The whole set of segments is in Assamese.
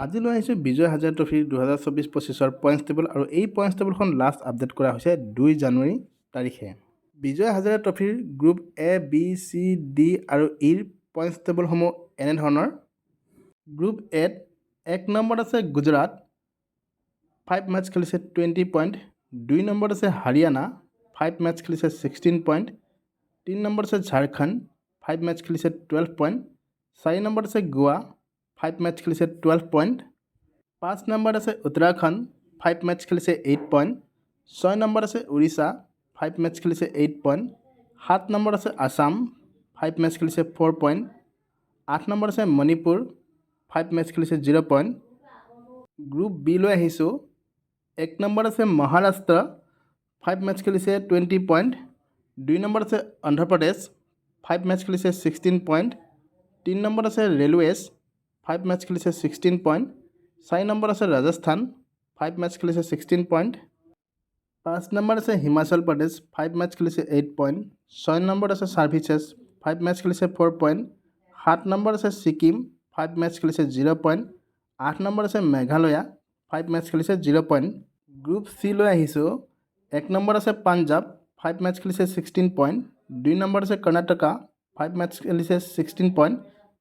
আজি লৈ আহিছোঁ বিজয় হাজাৰে ট্ৰফিৰ 2024-25 পইণ্টছ টেবল আৰু এই পইণ্টছ টেবলখন লাষ্ট আপডেট কৰা হৈছে 2 জানুৱাৰী তাৰিখে। বিজয় হাজাৰে ট্ৰফিৰ group A, B, C, D আৰু ইৰ পইণ্টছ টেবলসমূহ এনেধৰণৰ। গ্ৰুপ এত 1 নম্বৰত আছে গুজৰাট, 5 মেটচ খেলিছে 20 পইণ্ট। 2 নম্বৰত আছে হাৰিয়ানা, 5 মেটচ খেলিছে 16 পইণ্ট। 3 নম্বৰত আছে ঝাৰখণ্ড, 5 মেটচ খেলিছে 12 পইণ্ট। 4 নম্বৰত আছে গোৱা, 5 মেটচ খেলিছে 12 পইণ্ট। 5 নম্বৰত আছে উত্তৰাখণ্ড, 5 মেটচ খেলিছে 8 পইণ্ট। 6 নম্বৰত আছে উৰিষ্যা, 5 মেটচ খেলিছে 8 পইণ্ট। 7 নম্বৰত আছে আছাম, 5 মেটচ খেলিছে 4 পইণ্ট। 8 নম্বৰত আছে মণিপুৰ, 5 মেটচ খেলিছে 0 পইণ্ট। গ্ৰুপ বি লৈ আহিছোঁ। 1 নম্বৰত আছে মহাৰাষ্ট্ৰ, 5 মেটচ খেলিছে 20 পইণ্ট। 2 নম্বৰত আছে অন্ধ্ৰপ্ৰদেশ, 5 মেটচ খেলিছে 16 পইণ্ট। 3 নম্বৰত আছে ৰেলৱেজ, 5 মেটচ খেলিছে 16 পইণ্ট। 4 নম্বৰত আছে ৰাজস্থান, 5 মেটচ খেলিছে 16 পইণ্ট। 5 নম্বৰত আছে হিমাচল প্ৰদেশ, 5 মেটচ খেলিছে 8 পইণ্ট। 6 নম্বৰত আছে ছাৰ্ভিচেছ, 5 মেটচ খেলিছে 4 পইণ্ট। 7 নম্বৰত আছে ছিকিম, 5 মেটচ খেলিছে 0 পইণ্ট। 8 নম্বৰত আছে মেঘালয়া, 5 মেটচ খেলিছে 0 পইণ্ট। গ্ৰুপ চি লৈ আহিছোঁ। 1 নম্বৰত আছে পাঞ্জাৱ, 5 মেটচ খেলিছে 16 পইণ্ট। 2 নম্বৰত আছে কৰ্ণাটকা, 5 মেটচ খেলিছে 16 পইণ্ট।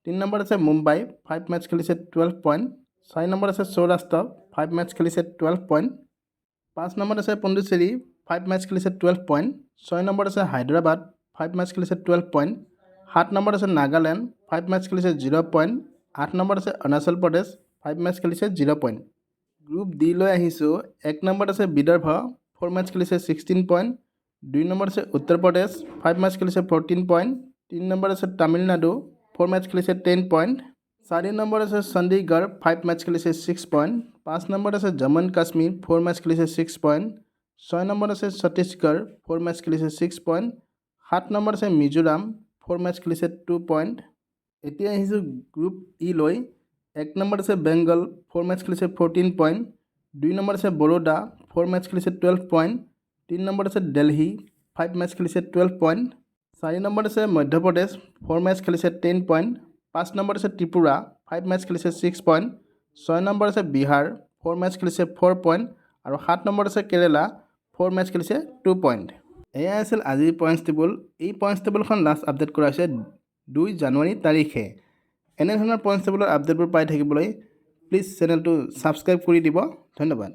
3 নম্বৰত আছে মুম্বাই, 5 মেটচ খেলিছে 12 পইণ্ট। 4 নম্বৰত আছে সৌৰাষ্ট্ৰ, 5 মেটচ খেলিছে 12 পইণ্ট। 5 নম্বৰত আছে পণ্ডিচেৰী, 5 মেটচ খেলিছে 12 পইণ্ট। 6 নম্বৰত আছে হায়দৰাবাদ, 5 মেটচ খেলিছে 12 পইণ্ট। 7 নম্বৰত আছে নাগালেণ্ড, 5 মেটচ খেলিছে 0 পইণ্ট। 8 নম্বৰত আছে অৰুণাচল প্ৰদেশ, 5 মেটচ খেলিছে 0 পইণ্ট। গ্ৰুপ ডি লৈ আহিছোঁ। 1 নম্বৰত আছে বিদৰ্ভ, 4 মেটচ খেলিছে 16 পইণ্ট। 2 নম্বৰত আছে উত্তৰ প্ৰদেশ, 5 মেটচ খেলিছে 14 পইণ্ট। 3 নম্বৰত আছে তামিলনাডু, 4 মেটচ খেলিছে 10 পইণ্ট। 4 নম্বৰত আছে চণ্ডীগড়, 5 মেটচ খেলিছে 6 পইণ্ট। 5 নম্বৰত আছে জম্মু এণ্ড কাশ্মীৰ, 4 মেটচ খেলিছে 6 পইণ্ট। 6 নম্বৰত আছে ছত্তীশগড়, 4 মেটচ খেলিছে 6 পইণ্ট। 7 নম্বৰত আছে মিজোৰাম, 4 মেটচ খেলিছে 2 পইণ্ট। এতিয়া আহিছোঁ গ্ৰুপ ই লৈ। 1 নম্বৰত আছে বেংগল, 4 মেটচ খেলিছে 14 পইণ্ট। 2 নম্বৰত আছে বৰোদা, 4 মেটচ খেলিছে 12 পইণ্ট। 3 নম্বৰত আছে দিল্লী, 5 মেটচ খেলিছে 12 পইণ্ট। 4 নম্বৰত আছে মধ্যপ্ৰদেশ, 4 মেটচ খেলিছে 10 পইণ্ট। 5 নম্বৰত আছে ত্ৰিপুৰা, 5 মেটচ খেলিছে 6 পইণ্ট। 6 নম্বৰত আছে বিহাৰ, 4 মেটচ খেলিছে 4 পইণ্ট। আৰু 7 নম্বৰত আছে কেৰেলা, 4 মেটচ খেলিছে 2 পইণ্ট। এয়াই আছিল আজিৰ পইণ্টছ টেবুল। এই পইণ্টছ টেবুলখন লাষ্ট আপডেট কৰা হৈছে 2 জানুৱাৰী তাৰিখে। এনেধৰণৰ পইণ্টছ টেবুলৰ আপডেটবোৰ পাই থাকিবলৈ প্লিজ চেনেলটো ছাবস্ক্ৰাইব কৰি দিব। ধন্যবাদ।